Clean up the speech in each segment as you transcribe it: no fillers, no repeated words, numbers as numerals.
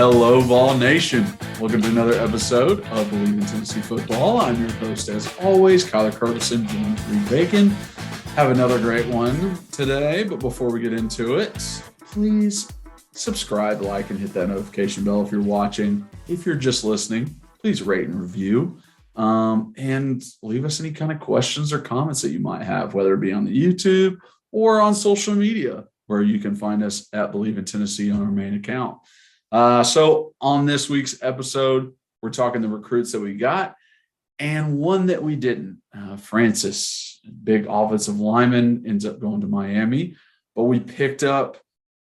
Hello, Vol Nation. Welcome to another episode of Believe in Tennessee Football. I'm your host, as always, Kyler Curtison, Reed Bacon. Have another great one today, but before we get into it, please subscribe, like, and hit that notification bell if you're watching. If you're just listening, please rate and review, and leave us any kind of questions or comments that you might have, whether it be on the YouTube or on social media, where you can find us at Believe in Tennessee on our main account. So on this week's episode, we're talking the recruits that we got and one that we didn't. Francis, big offensive lineman, ends up going to Miami, but we picked up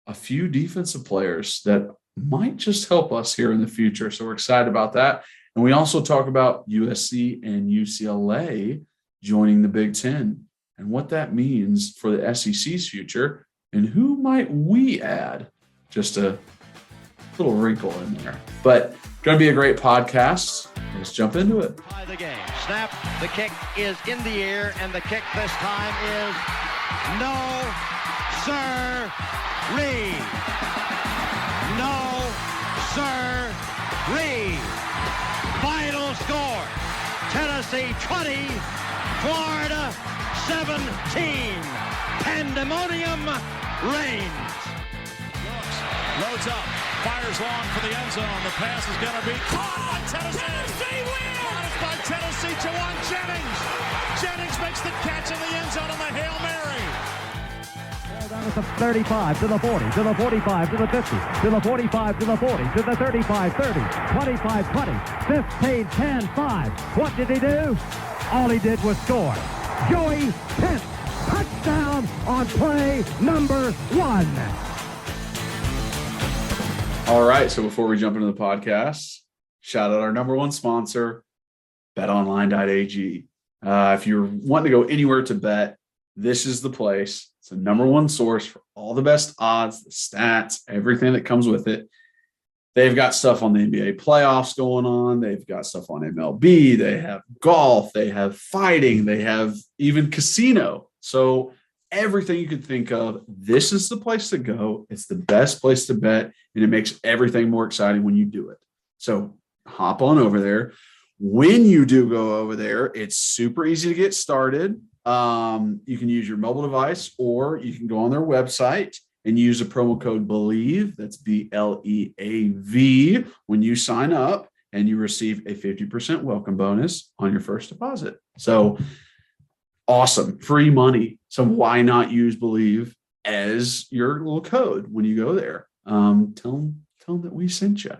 a few defensive players that might just help us here in the future. So we're excited about that. And we also talk about USC and UCLA joining the Big Ten and what that means for the SEC's future and who might we add. Just a little wrinkle in there, but going to be a great podcast. Let's jump into it. By the game. Snap. The kick is in the air, and the kick this time is no, sir-ree. No, sir-ree. Final score: Tennessee 20, Florida 17. Pandemonium reigns. Loads up, fires long for the end zone. The pass is going to be caught by Tennessee. Tennessee wins! Caught it by Tennessee. Jawan Jennings. Jennings makes the catch in the end zone on the Hail Mary. Down to the 35, to the 40, to the 45, to the 50, to the 45, to the 40, to the 35, 30, 25, 20, 15, 10, 5. What did he do? All he did was score. Joey Pence, touchdown on play number 1. All right, so before we jump into the podcast, shout out our number one sponsor, betonline.ag. If you're wanting to go anywhere to bet, this is the place. It's the number one source for all the best odds, the stats, everything that comes with it. They've got stuff on the NBA playoffs going on. They've got stuff on MLB. They have golf. They have fighting. They have even casino. So everything you could think of, this is the place to go. It's the best place to bet, and it makes everything more exciting when you do it. So hop on over there. When you do go over there, it's super easy to get started. You can use your mobile device, or you can go on their website and use the promo code BELIEVE, that's BLEAV, when you sign up, and you receive a 50% welcome bonus on your first deposit. So awesome. Free money. So why not use BELIEVE as your little code when you go there? Tell them that we sent you.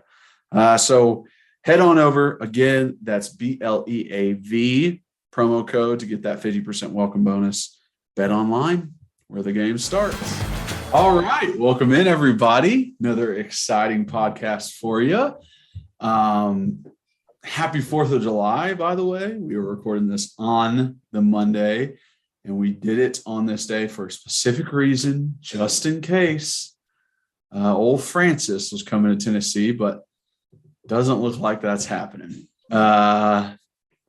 So head on over. Again, that's BLEAV promo code to get that 50% welcome bonus. Bet online, where the game starts. All right. Welcome in, everybody. Another exciting podcast for you. Happy 4th of July, by the way. We were recording this on the Monday, and we did it on this day for a specific reason, just in case old Francis was coming to Tennessee, but doesn't look like that's happening. But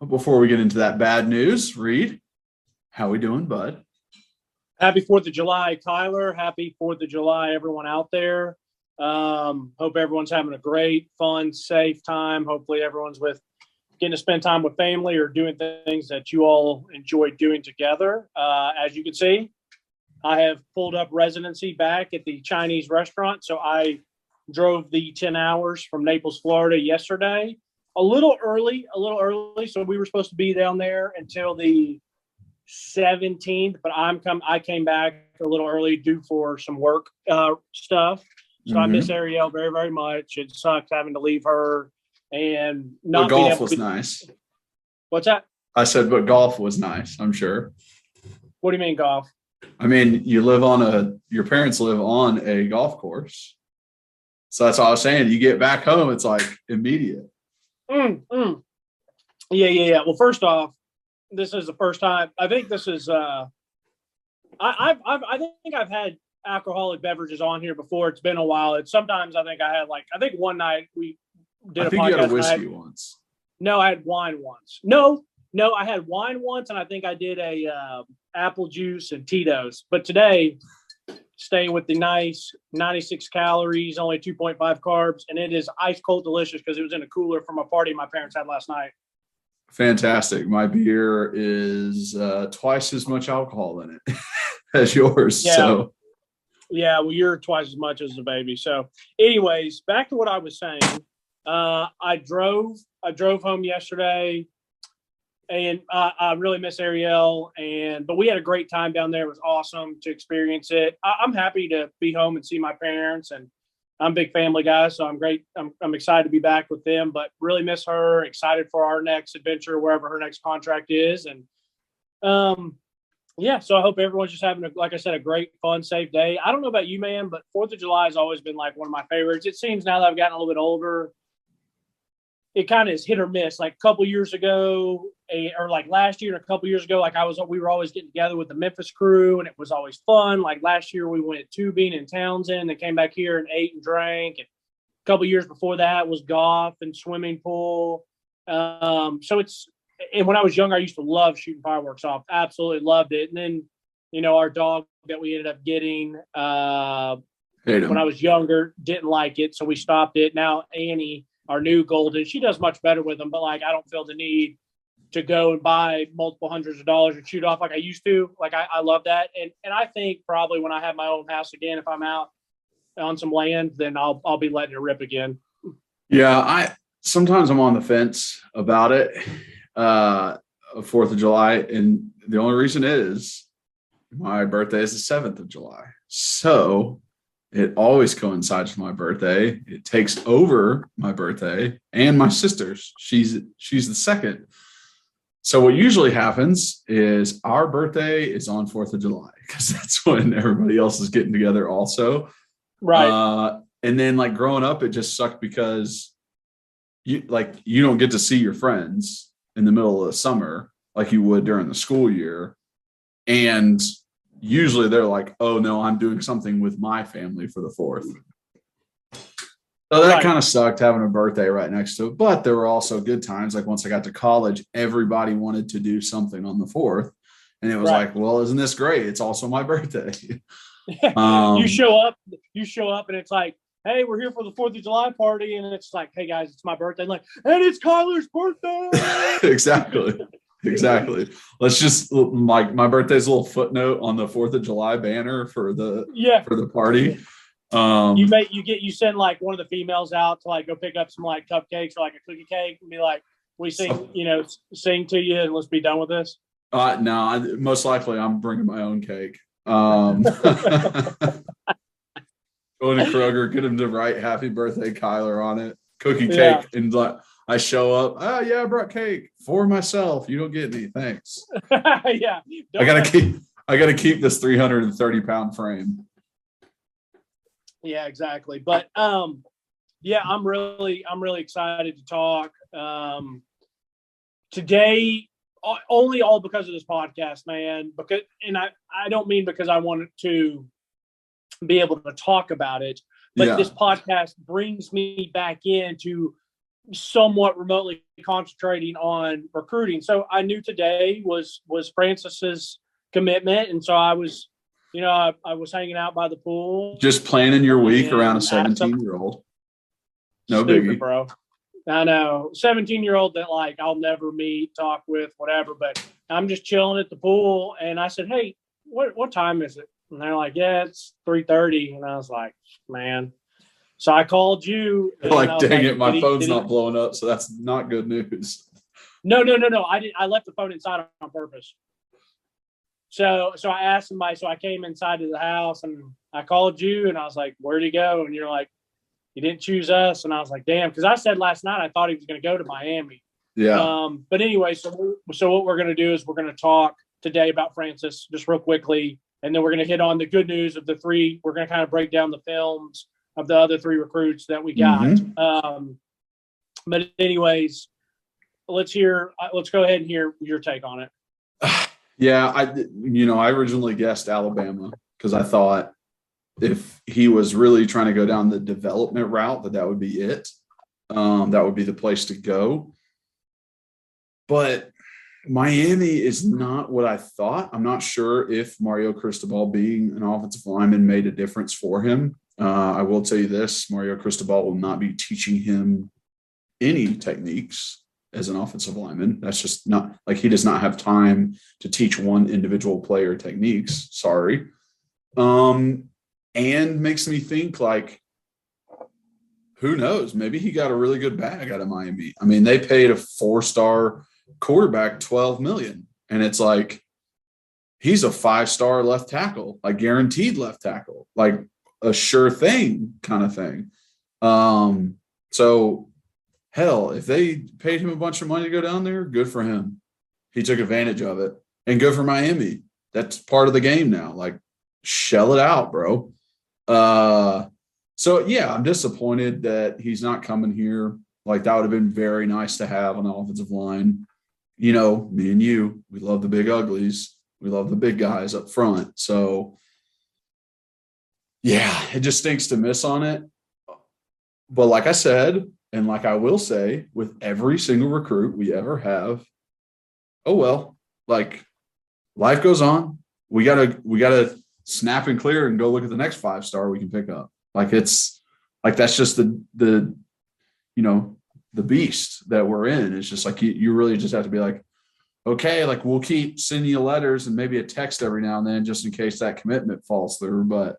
before we get into that bad news, Reed, how we doing, bud? Happy 4th of July, Kyler. Happy 4th of July, everyone out there. Hope everyone's having a great, fun, safe time. Hopefully everyone's getting to spend time with family or doing things that you all enjoy doing together. As you can see, I have pulled up residency back at the Chinese restaurant. So I drove the 10 hours from Naples, Florida yesterday, a little early. So we were supposed to be down there until the 17th, but I came back a little early due for some work stuff. So I miss Ariel very, very much. It sucks having to leave her and not. But golf was nice. What's that? I said, but golf was nice, I'm sure. What do you mean golf? I mean, your parents live on a golf course. So that's all I was saying. You get back home, it's like immediate. Yeah. Well, first off, this is the first time. I think this is. I think I've had alcoholic beverages on here before. It's been a while. Sometimes I think one night we did a podcast. I think you had a whiskey once. No, I had wine once. No, I had wine once, and I think I did a apple juice and Tito's. But today, staying with the nice 96 calories, only 2.5 carbs, and it is ice cold delicious because it was in a cooler from a party my parents had last night. Fantastic. My beer is twice as much alcohol in it as yours. Yeah. So yeah, well, you're twice as much as the baby. So anyways, back to what I was saying. I drove home yesterday, and I really miss Ariel. But we had a great time down there. It was awesome to experience it. I'm happy to be home and see my parents, and I'm a big family guy, so I'm excited to be back with them, but really miss her, excited for our next adventure, wherever her next contract is. And yeah, so I hope everyone's just having, like I said, a great, fun, safe day. I don't know about you, man, but 4th of July has always been like one of my favorites. It seems now that I've gotten a little bit older, it kind of is hit or miss. Like a couple years ago, or like last year and a couple years ago, like we were always getting together with the Memphis crew, and it was always fun. Like last year, we went tubing in Townsend, and came back here and ate and drank. And a couple years before that was golf and swimming pool. And when I was younger, I used to love shooting fireworks off. Absolutely loved it. And then, our dog that we ended up getting when I was younger didn't like it, so we stopped it. Now Annie, our new golden, she does much better with them, but like I don't feel the need to go and buy multiple hundreds of dollars and shoot off like I used to. Like I love that. And I think probably when I have my own house again, if I'm out on some land, then I'll be letting it rip again. yeah, sometimes I'm on the fence about it. 4th of July. And the only reason is my birthday is the 7th of July. So it always coincides with my birthday. It takes over my birthday and my sister's. She's the 2nd. So what usually happens is our birthday is on 4th of July because that's when everybody else is getting together also. Right. And then like growing up, it just sucked because you don't get to see your friends in the middle of the summer like you would during the school year. And usually they're like, oh no, I'm doing something with my family for the 4th. So that kind of sucked having a birthday right next to it. But there were also good times. Like once I got to college, everybody wanted to do something on the 4th. And it was like, well, isn't this great? It's also my birthday. You show up and it's like, hey, we're here for the 4th of July party. And it's like, hey guys, it's my birthday. And it's Kyler's birthday. Exactly. Let's just my birthday's a little footnote on the 4th of July banner for the party. You send like one of the females out to like go pick up some like cupcakes or like a cookie cake and be like, we sing to you and let's be done with this. No, most likely I'm bringing my own cake. Going to Kroger, get him to write "Happy Birthday, Kyler" on it. Cookie cake, and I show up. Oh yeah, I brought cake for myself. You don't get any, thanks. Yeah, I gotta keep this 330-pound frame. Yeah, exactly. But yeah, I'm really excited to talk today. Only all because of this podcast, man. And I don't mean because I wanted to be able to talk about it, but this podcast brings me back into somewhat remotely concentrating on recruiting. So I knew today was Francis's commitment, and so I was, I was hanging out by the pool, just planning your week around a 17-year-old. No biggie, bro. I know, 17-year-old that like I'll never meet, talk with, whatever. But I'm just chilling at the pool, and I said, "Hey, what time is it?" And they're like, "Yeah, it's 3:30." And I was like, "Man." So I called you. Like, dang it, my phone's not blowing up, so that's not good news. No. I left the phone inside on purpose. So I asked somebody. So I came inside to the house and I called you, and I was like, "Where'd he go?" And you're like, "You didn't choose us." And I was like, "Damn," because I said last night I thought he was going to go to Miami. Yeah. But anyway, so what we're going to do is we're going to talk today about Francis just real quickly, and then we're going to hit on the good news of the three. We're going to kind of break down the films of the other three recruits that we got. Mm-hmm. But anyways, let's go ahead and hear your take on it. Yeah, I originally guessed Alabama because I thought if he was really trying to go down the development route, that would be it. That would be the place to go. But Miami is not what I thought. I'm not sure if Mario Cristobal being an offensive lineman made a difference for him. I will tell you this, Mario Cristobal will not be teaching him any techniques as an offensive lineman. That's just not like he does not have time to teach one individual player techniques. Sorry. And makes me think like, who knows? Maybe he got a really good bag out of Miami. I mean, they paid a 4-star quarterback $12 million, and it's like he's a 5-star left tackle, like guaranteed left tackle, like a sure thing kind of thing. So hell, if they paid him a bunch of money to go down there, good for him. He took advantage of it, and good for Miami. That's part of the game now. Like, shell it out, bro. So yeah, I'm disappointed that he's not coming here. Like, that would have been very nice to have on the offensive line. You know, me and you, we love the big uglies. We love the big guys up front. So, yeah, it just stinks to miss on it. But like I said, and like I will say, with every single recruit we ever have, oh, well, like, life goes on. We gotta snap and clear and go look at the next 5-star we can pick up. Like, it's like, that's just the beast that we're in. It's just like you really just have to be like, okay, like, we'll keep sending you letters and maybe a text every now and then just in case that commitment falls through. But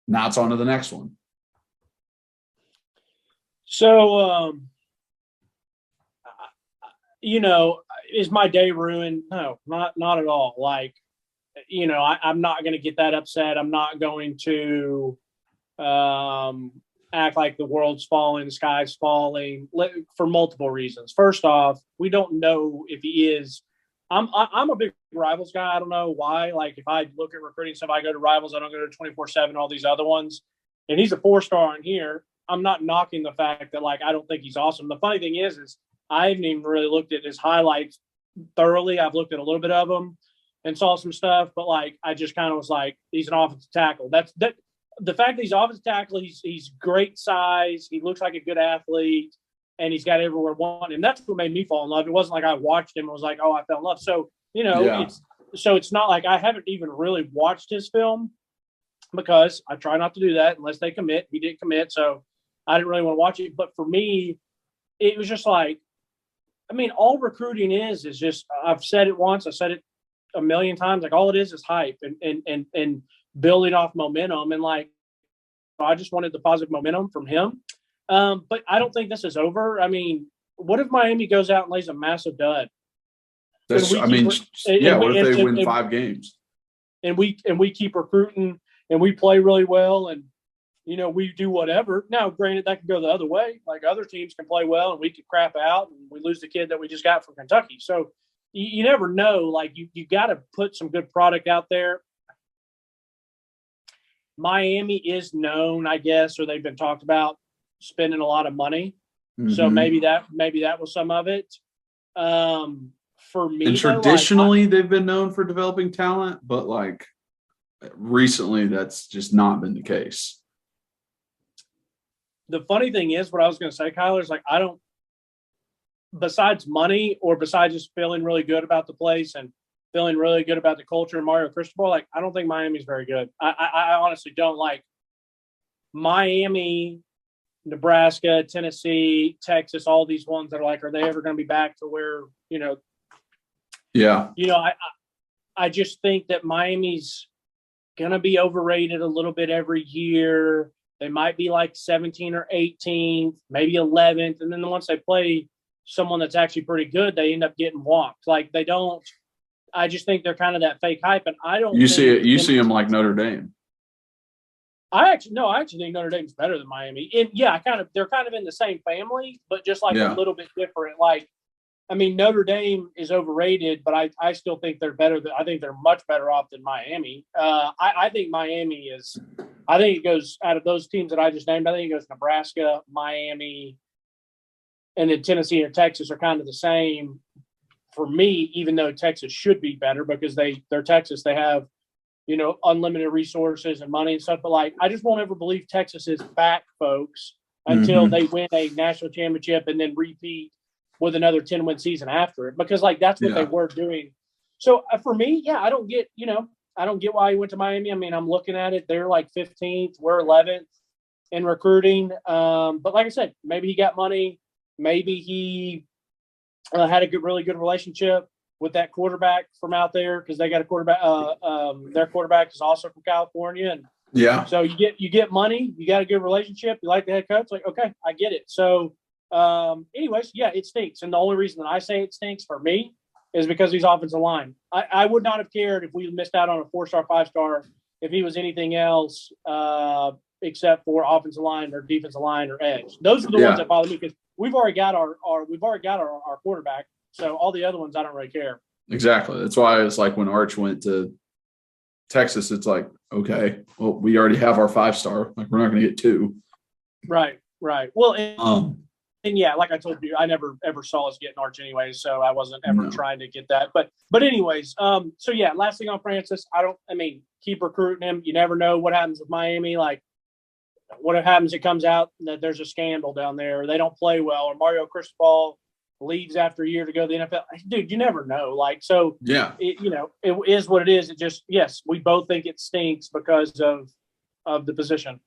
now it's on to the next one. So, is my day ruined? No, not at all. Like, I'm not going to get that upset. I'm not going to act like the world's falling, the sky's falling, for multiple reasons. First off, we don't know if he is. I'm a big Rivals guy. I don't know why. Like, if I look at recruiting stuff, I go to Rivals. I don't go to 24/7, all these other ones. And he's a 4-star in here. I'm not knocking the fact that, like, I don't think he's awesome. The funny thing is I haven't even really looked at his highlights thoroughly. I've looked at a little bit of them and saw some stuff, but, like, I just kind of was like, he's an offensive tackle. That's the fact that he's offensive tackle. He's great size. He looks like a good athlete, and he's got everywhere one. And that's what made me fall in love. It wasn't like I watched him and was like, oh, I fell in love. So, it's not like I haven't even really watched his film, because I try not to do that unless they commit. He didn't commit, so I didn't really want to watch it. But for me, it was just like, I mean, all recruiting is just, I've said it once, I said it a million times, like, all it is hype and building off momentum. And, like, I just wanted the positive momentum from him. But I don't think this is over. I mean, what if Miami goes out and lays a massive dud? What if they win 5 games? And we keep recruiting and we play really well and, we do whatever. Now, granted, that could go the other way. Like, other teams can play well and we could crap out and we lose the kid that we just got from Kentucky. So you never know. Like, you got to put some good product out there. Miami is known, I guess, or they've been talked about spending a lot of money. Mm-hmm. So maybe that was some of it. For me, and traditionally, they've been known for developing talent, but, like, recently that's just not been the case. The funny thing is, what I was going to say, Kyler, is, like, I don't, besides money or besides just feeling really good about the place and feeling really good about the culture and Mario Cristobal, like, I don't think Miami's very good. I honestly don't. Like, Miami, Nebraska, Tennessee, Texas, all these ones that are like, are they ever going to be back to where, Yeah. I just think that Miami's going to be overrated a little bit every year. They might be like 17 or 18th, maybe 11th. And then once they play someone that's actually pretty good, they end up getting walked. Like, they don't – I just think they're kind of that fake hype. And I don't – You see them like Notre Dame. I actually think Notre Dame's better than Miami. And, yeah, they're kind of in the same family, but just, like, a little bit different. Like, I mean, Notre Dame is overrated, but I still think they're better. I think they're much better off than Miami. I think Miami is – I think it goes out of those teams that I just named. I think it goes Nebraska, Miami, and then Tennessee and Texas are kind of the same for me, even though Texas should be better because they're Texas. They have, unlimited resources and money and stuff. But, like, I just won't ever believe Texas is back, folks, until they win a national championship and then repeat with another 10-win season after it, because like that's what they were doing. So for me, I don't get why he went to Miami. I mean, I'm looking at it. They're like 15th. We're 11th in recruiting. But like I said, maybe he got money. Maybe he had a really good relationship with that quarterback from out there, because they got a quarterback. Their quarterback is also from California, and so you get money. You got a good relationship. You like the head coach. Like, okay, I get it. So, anyways, it stinks. And the only reason that I say it stinks for me is because he's offensive line. I would not have cared if we missed out on a 4-star, 5-star if he was anything else except for offensive line or defensive line or edge. Those are the ones that bother me, because we've already got our quarterback. So all the other ones, I don't really care. Exactly. That's why it's like when Arch went to Texas, it's like, okay, well, we already have our 5-star. Like, we're not going to get 2. Right. Well, and like I told you, I never ever saw us getting Arch anyway, so I wasn't ever trying to get that. But anyways, last thing on Francis, keep recruiting him. You never know what happens with Miami. Like, what happens? It comes out that there's a scandal down there, or they don't play well, or Mario Cristobal leaves after a year to go to the NFL. Dude, you never know. Like, so it is what it is. It just, we both think it stinks because of the position.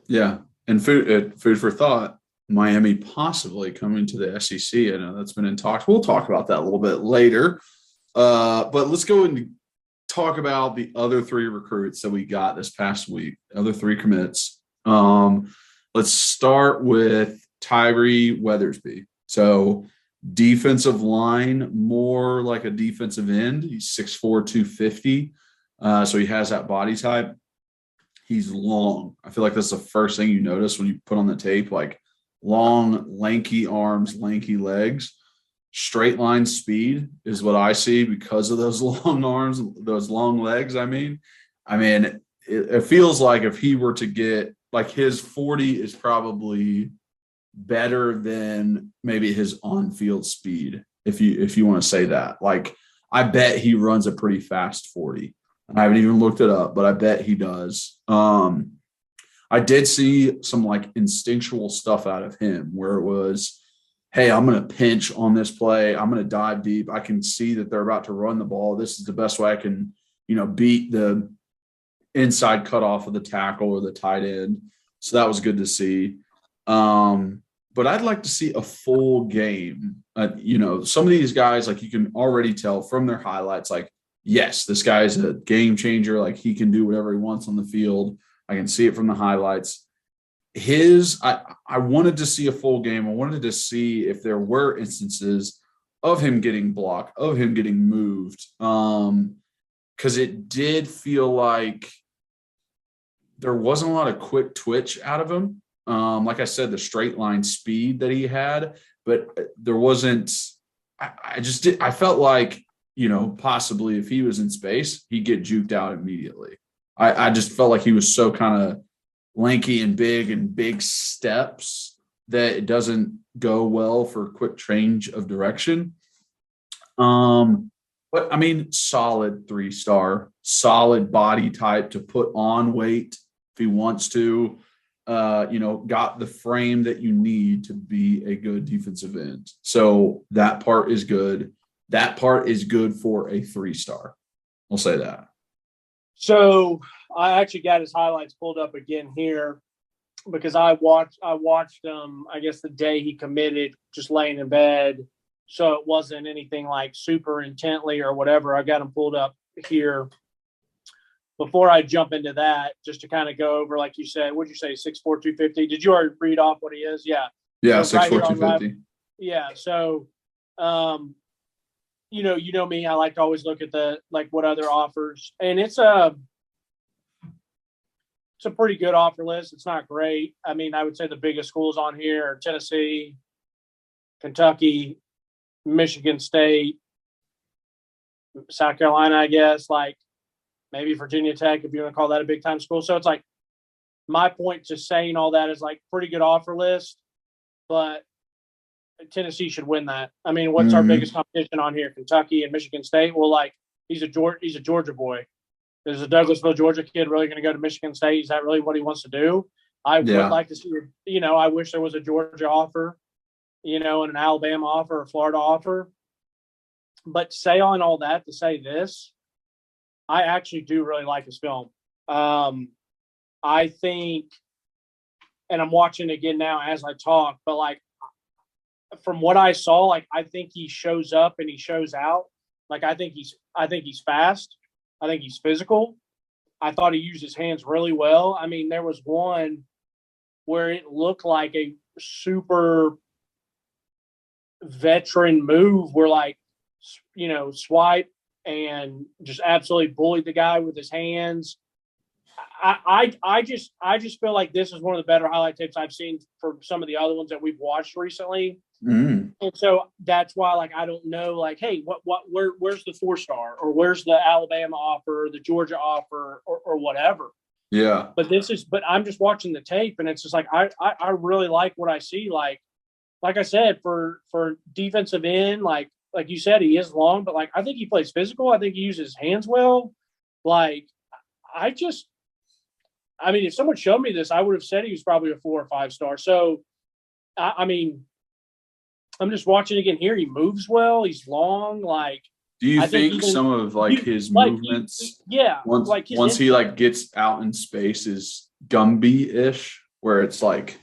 Yeah. And food for thought, Miami possibly coming to the SEC. I know that's been in talks. We'll talk about that a little bit later. But let's go and talk about the other 3 recruits that we got this past week, other 3 commits. Let's start with Tyree Weathersby. So defensive line, more like a defensive end. He's 6'4", 250. So he has that body type. He's long. I feel like that's the first thing you notice when you put on the tape, like long, lanky arms, lanky legs. Straight line speed is what I see because of those long arms, those long legs. It feels like if he were to get, like, his 40 is probably better than maybe his on-field speed, if you want to say that. Like, I bet he runs a pretty fast 40. I haven't even looked it up, but I bet he does. I did see some like instinctual stuff out of him where it was, hey, I'm going to pinch on this play. I'm going to dive deep. I can see that they're about to run the ball. This is the best way I can, beat the inside cutoff of the tackle or the tight end. So that was good to see. But I'd like to see a full game. Some of these guys, like, you can already tell from their highlights, like, yes, this guy's a game changer. Like, he can do whatever he wants on the field. I can see it from the highlights. I wanted to see a full game. I wanted to see if there were instances of him getting blocked, of him getting moved. Because it did feel like there wasn't a lot of quick twitch out of him. Like I said, the straight line speed that he had, but there wasn't. I felt like, possibly if he was in space, he'd get juked out immediately. I just felt like he was so kind of lanky and big steps that it doesn't go well for quick change of direction. But solid 3-star, solid body type to put on weight if he wants to. Got the frame that you need to be a good defensive end. So that part is good. That part is good for a 3-star. I'll say that. So I actually got his highlights pulled up again here because I watched I guess the day he committed, just laying in bed. So it wasn't anything like super intently or whatever. I got him pulled up here. Before I jump into that, just to kind of go over, like you said, what'd you say, 6'4", 250? Did you already read off what he is? Yeah. Yeah, so 6'4", 250. Yeah. So, you know me, I like to always look at what other offers, and it's a pretty good offer list. It's not great. I would say the biggest schools on here are Tennessee, Kentucky, Michigan State, South Carolina, I guess, like maybe Virginia Tech, if you want to call that a big time school. So it's like, my point to saying all that is like pretty good offer list, but Tennessee should win that. What's our biggest competition on here? Kentucky and Michigan State. Well, like, he's a Georgia boy. Is a Douglasville, Georgia kid really going to go to Michigan State? Is that really what he wants to do? I would like to see, I wish there was a Georgia offer, and an Alabama offer or Florida offer. But say on all that to say this, I actually do really like his film. I think, and I'm watching it again now as I talk, but like from what I saw, like I think he shows up and he shows out. Like I think he's fast. I think he's physical. I thought he used his hands really well. I mean, there was one where it looked like a super veteran move where like, swipe and just absolutely bullied the guy with his hands. I just feel like this is one of the better highlight tapes I've seen for some of the other ones that we've watched recently. And so that's why, like, I don't know, like, hey, where's the 4-star or where's the Alabama offer or the Georgia offer or whatever. Yeah. But I'm just watching the tape and it's just like, I really like what I see. Like I said, for defensive end, like you said, he is long, but like, I think he plays physical. I think he uses his hands well. Like, if someone showed me this, I would have said he was probably a 4 or 5-star. So, I'm just watching again here. He moves well. He's long. Like, do you think some of like his movements, once he like gets out in space, is Gumby-ish, where it's like,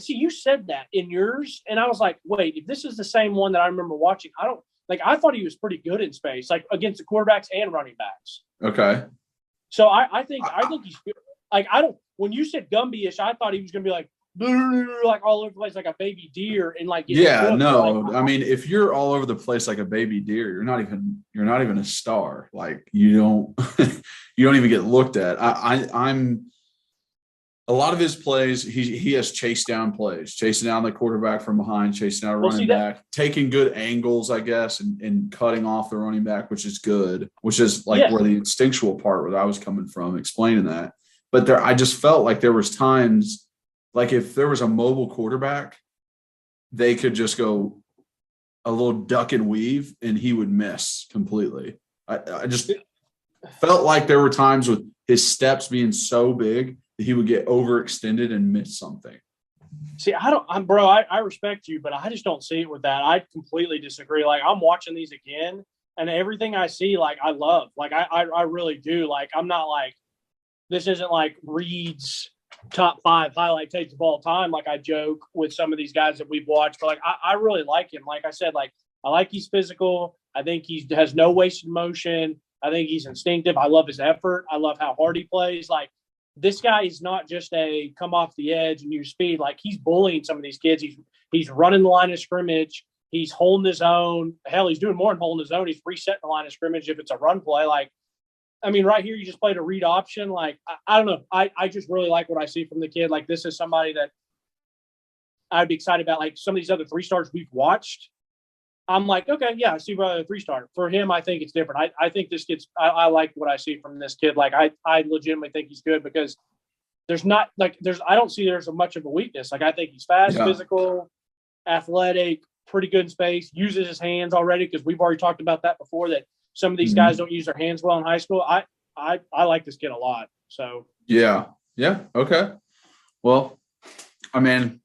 you said that in yours, and I was like, wait, if this is the same one that I remember watching, I thought he was pretty good in space, like against the quarterbacks and running backs. Okay. So I think he's good. Like, when you said Gumby-ish, I thought he was going to be like all over the place, like a baby deer, and like, I mean, if you're all over the place like a baby deer, you're not even a star. Like, you don't even get looked at. I'm a lot of his plays, he has chase down plays, chasing down the quarterback from behind, chasing down a running back, taking good angles, I guess, and cutting off the running back, which is good, which is like where the instinctual part where I was coming from, explaining that. But I just felt like there was times, like if there was a mobile quarterback, they could just go a little duck and weave and he would miss completely. I just felt like there were times with his steps being so big that he would get overextended and miss something. See, I respect you, but I just don't see it with that. I completely disagree. Like, I'm watching these again and everything I see, like, I love. Like, I really do. Like, I'm not like, this isn't like Reed's top 5 highlight tapes of all time. Like, I joke with some of these guys that we've watched, but like, I really like him. Like I said, like, I like he's physical. I think he has no wasted motion. I think he's instinctive. I love his effort. I love how hard he plays. Like, this guy is not just a come off the edge and use speed. Like, he's bullying some of these kids. He's running the line of scrimmage. He's holding his own. Hell, he's doing more than holding his own. He's resetting the line of scrimmage if it's a run play. Like, I mean, right here, you just played a read option. Like, I don't know. I just really like what I see from the kid. Like, this is somebody that I'd be excited about. Like, some of these other 3-stars we've watched, I'm like, okay, yeah, I see why a 3-star. For him, I think it's different. I think this kid's – I like what I see from this kid. Like, I legitimately think he's good because there's not – like, I don't see there's much of a weakness. Like, I think he's fast, physical, athletic, pretty good in space, uses his hands already because we've already talked about that before, that some of these guys don't use their hands well in high school. I like this kid a lot. So yeah, okay. Well, I mean,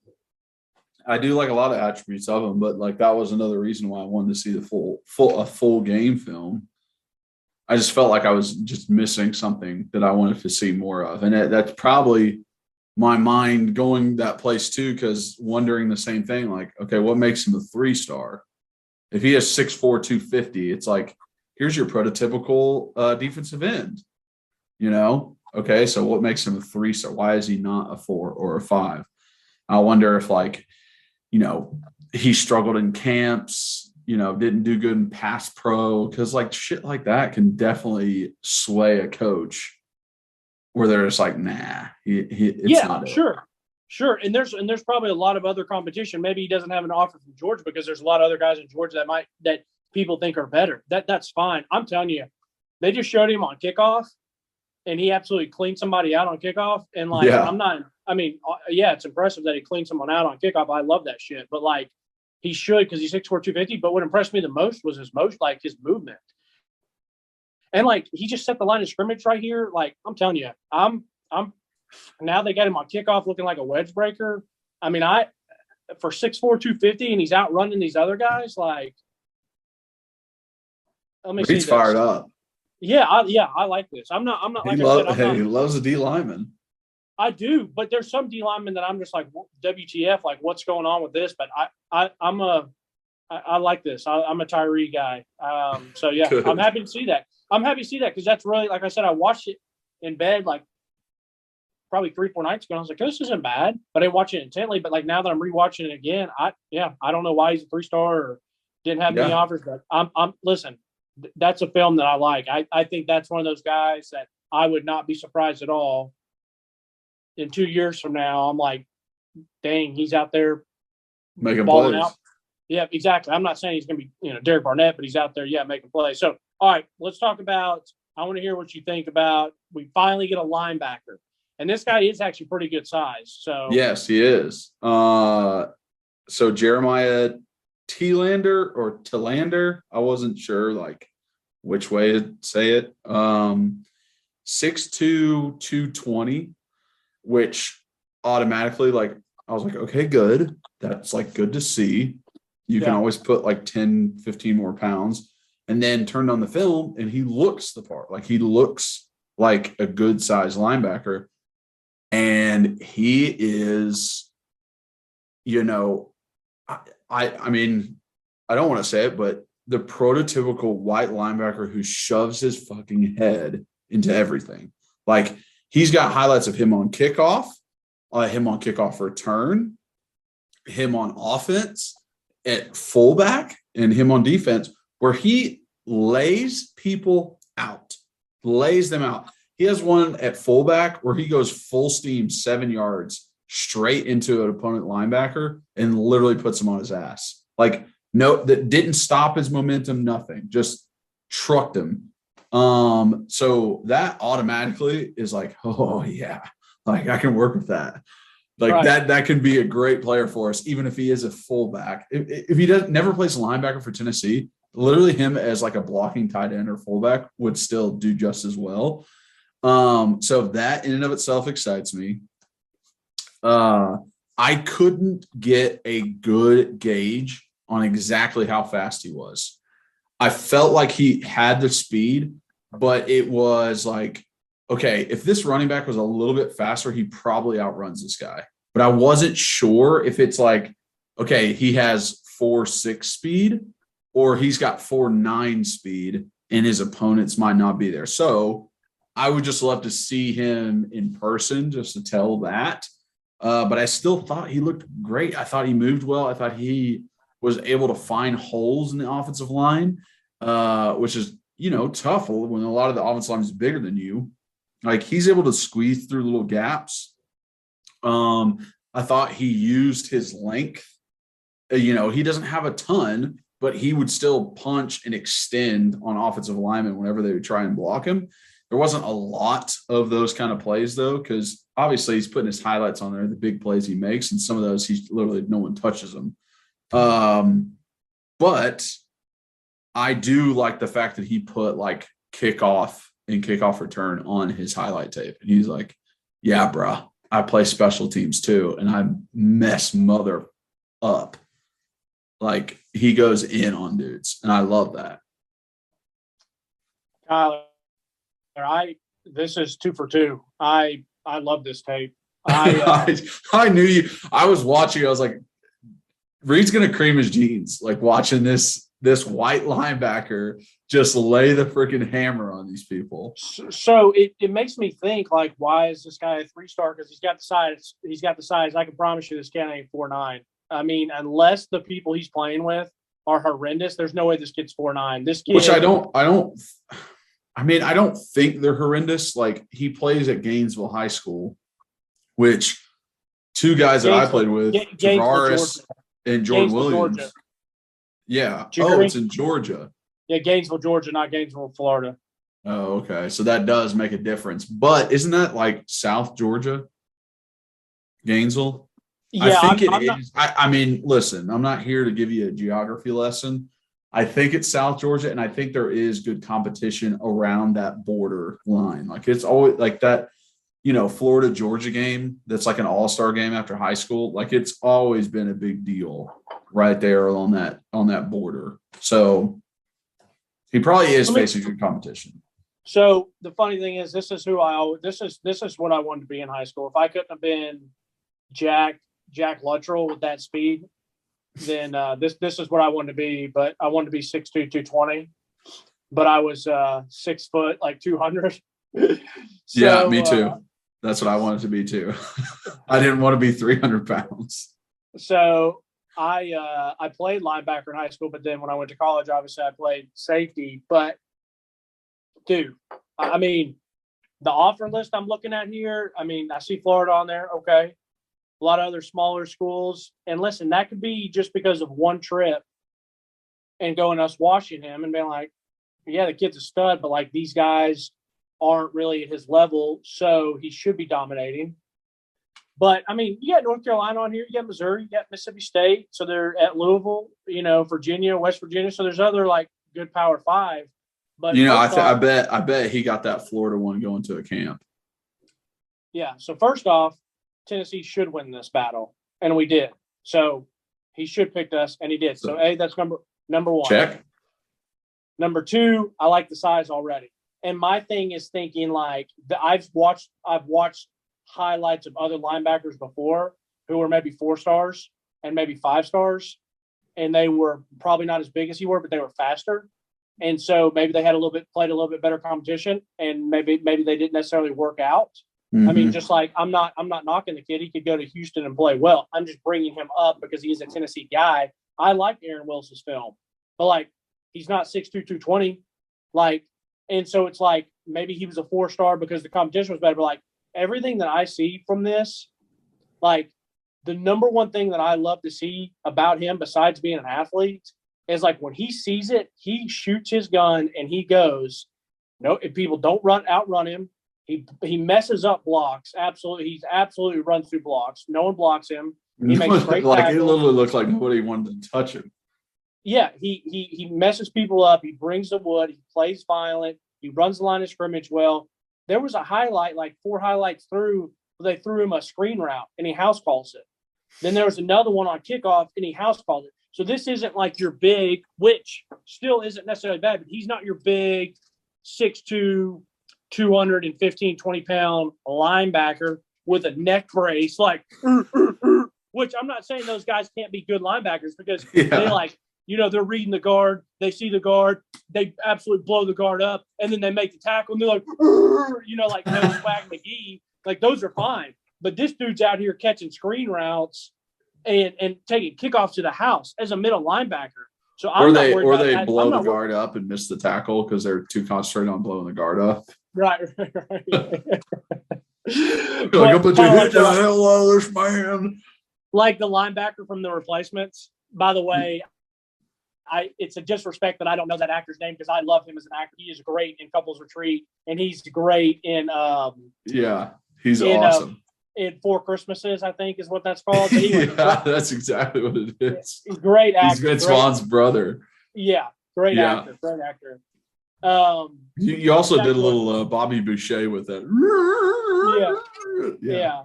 I do like a lot of attributes of him, but like that was another reason why I wanted to see the full game film. I just felt like I was just missing something that I wanted to see more of, and that's probably my mind going that place too, because wondering the same thing. Like, okay, what makes him a 3-star? If he has 6'4", 250, it's like, here's your prototypical defensive end, Okay, so what makes him a 3-star? Why is he not a 4 or a 5? I wonder if, like, he struggled in camps, didn't do good in pass pro, because like shit like that can definitely sway a coach where they're just like, nah, it's not it. Sure. And there's probably a lot of other competition. Maybe he doesn't have an offer from Georgia because there's a lot of other guys in Georgia that people think are better. That's fine. I'm telling you, they just showed him on kickoff and he absolutely cleaned somebody out on kickoff. And like, it's impressive that he cleaned someone out on kickoff. I love that shit. But like, he should, because he's 6'4", 250. But what impressed me the most was his movement. And like, he just set the line of scrimmage right here. Like, I'm telling you, I'm now they got him on kickoff looking like a wedge breaker. I mean, for 6'4", 250, and he's outrunning these other guys. Like, let me see Reed's this. fired up. Yeah, I like this. I'm not like He loves a D lineman. I do, but there's some D linemen that I'm just like, WTF, like what's going on with this? But I like this. I'm a Tyree guy. So yeah, Good. I'm happy to see that. I'm happy to see that because that's really, like I said, I watched it in bed like probably 3-4 nights ago. I was like, this isn't bad, but I didn't watch it intently. But like now that I'm rewatching it again, I don't know why he's a 3-star or didn't have any offers, but I'm listen. That's a film that I like. I think that's one of those guys that I would not be surprised at all. In 2 years from now, I'm like, dang, he's out there making balling plays. out. Yeah, exactly. I'm not saying he's going to be, Derek Barnett, but he's out there, making plays. So, all right, let's talk about. I want to hear what you think about. We finally get a linebacker, and this guy is actually pretty good size. So yes, he is. So Jeremiah Telander or Telander, I wasn't sure like which way to say it. 6'2", 220. Which automatically, like, I was like, okay, good. That's like good to see. You can always put like 10, 15 more pounds. And then turned on the film and he looks the part. Like, he looks like a good size linebacker. And he is, I mean, I don't want to say it, but the prototypical white linebacker who shoves his fucking head into everything. Like, he's got highlights of him on kickoff return, him on offense at fullback, and him on defense, where he lays people out, lays them out. He has one at fullback where he goes full steam 7 yards straight into an opponent linebacker and literally puts him on his ass. Like, no, that didn't stop his momentum, nothing, just trucked him. So that automatically is like, oh yeah, like I can work with that. Like right. that can be a great player for us, even if he is a fullback. If he never plays linebacker for Tennessee, literally him as like a blocking tight end or fullback would still do just as well. So that in and of itself excites me. I couldn't get a good gauge on exactly how fast he was. I felt like he had the speed, but it was like, okay, if this running back was a little bit faster, he probably outruns this guy. But I wasn't sure if it's like, okay, he has 4.6 speed or he's got 4.9 speed and his opponents might not be there. So I would just love to see him in person just to tell that. But I still thought he looked great. I thought he moved well. I thought he was able to find holes in the offensive line, which is, tough when a lot of the offensive line is bigger than you. Like, he's able to squeeze through little gaps. I thought he used his length. He doesn't have a ton, but he would still punch and extend on offensive linemen whenever they would try and block him. There wasn't a lot of those kind of plays, though, because obviously he's putting his highlights on there, the big plays he makes, and some of those he's literally no one touches them. But I do like the fact that he put like kickoff and kickoff return on his highlight tape. And he's like, yeah, bro, I play special teams too. And I mess mother up. Like, he goes in on dudes. And I love that. Tyler, this is 2 for 2. I love this tape. I knew you. I was watching. I was like, Reed's going to cream his jeans, like watching this white linebacker just lay the freaking hammer on these people. So it makes me think, like, why is this guy a 3-star? Because he's got the size. He's got the size. I can promise you this kid ain't 4'9". I mean, unless the people he's playing with are horrendous, there's no way this kid's 4'9". This kid, which I don't think they're horrendous. Like, he plays at Gainesville High School, which two guys that I played with, Tavares and Jordan Williams. Georgia. Yeah. Oh, it's in Georgia. Yeah, Gainesville, Georgia, not Gainesville, Florida. Oh, okay. So that does make a difference. But isn't that like South Georgia? Gainesville? Yeah, I think it is. I mean, listen, I'm not here to give you a geography lesson. I think it's South Georgia, and I think there is good competition around that border line. Like, it's always like that. Florida Georgia game that's like an all-star game after high school. Like it's always been a big deal right there on that border. So he probably is facing good competition. So the funny thing is, this is what I wanted to be in high school. If I couldn't have been Jack Luttrell with that speed, then this is what I wanted to be. But I wanted to be 6'2", 220. But I was 6 foot, like 200. Yeah, me too. That's what I wanted to be too. I didn't want to be 300 pounds. So I played linebacker in high school, but then when I went to college, obviously I played safety. But dude, I mean, the offer list I'm looking at here, I mean, I see Florida on there. Okay. A lot of other smaller schools. And listen, that could be just because of one trip and going us watching him and being like, yeah, the kid's a stud, but like these guys aren't really at his level, so he should be dominating. But I mean, you got North Carolina on here, you got Missouri, you got Mississippi State, so they're at Louisville, Virginia, West Virginia, so there's other like good Power Five. But I bet he got that Florida one going to a camp. Yeah. So first off, Tennessee should win this battle, and we did. So he should pick us, and he did. So that's number one. Check. Number two, I like the size already. And my thing is thinking like I've watched highlights of other linebackers before who were maybe 4 stars and maybe 5 stars, and they were probably not as big as he were, but they were faster. And so maybe they had played a little bit better competition, and maybe they didn't necessarily work out. Mm-hmm. I mean, just like I'm not knocking the kid. He could go to Houston and play well. I'm just bringing him up because he's a Tennessee guy. I like Aaron Wilson's film, but like he's not 6'2", 220. Like, and so it's like maybe he was a 4-star because the competition was better. But like everything that I see from this, like the number one thing that I love to see about him, besides being an athlete, is like when he sees it, he shoots his gun and he goes. No, if people don't outrun him, he messes up blocks. Absolutely, he absolutely runs through blocks. No one blocks him. He makes great tackles. It literally looked like nobody wanted to touch him. Yeah, he messes people up. He brings the wood. He plays violent. He runs the line of scrimmage well. There was a highlight, like 4 highlights through, where they threw him a screen route, and he house calls it. Then there was another one on kickoff, and he house called it. So this isn't like your big, which still isn't necessarily bad, but he's not your big 6'2", 215, 20-pound linebacker with a neck brace, like, which I'm not saying those guys can't be good linebackers because they like, they're reading the guard, they see the guard, they absolutely blow the guard up, and then they make the tackle, and they're like, like Nose-Wag McGee. Like, those are fine. But this dude's out here catching screen routes and taking kickoffs to the house as a middle linebacker. So I'm not worried about that. Blow the guard up and miss the tackle because they're too concentrated on blowing the guard up. Right. Like, I'm going to hit the hell out of this man. Like the linebacker from The Replacements. By the way, it's a disrespect that I don't know that actor's name because I love him as an actor. He is great in Couples Retreat, and he's great in he's awesome. In 4 Christmases, I think is what that's called. Anyway, that's exactly what it is. He's great actor. He's Vince Vaughn's brother. Yeah, great actor. Great actor. You also did a little Bobby Boucher with that. Yeah.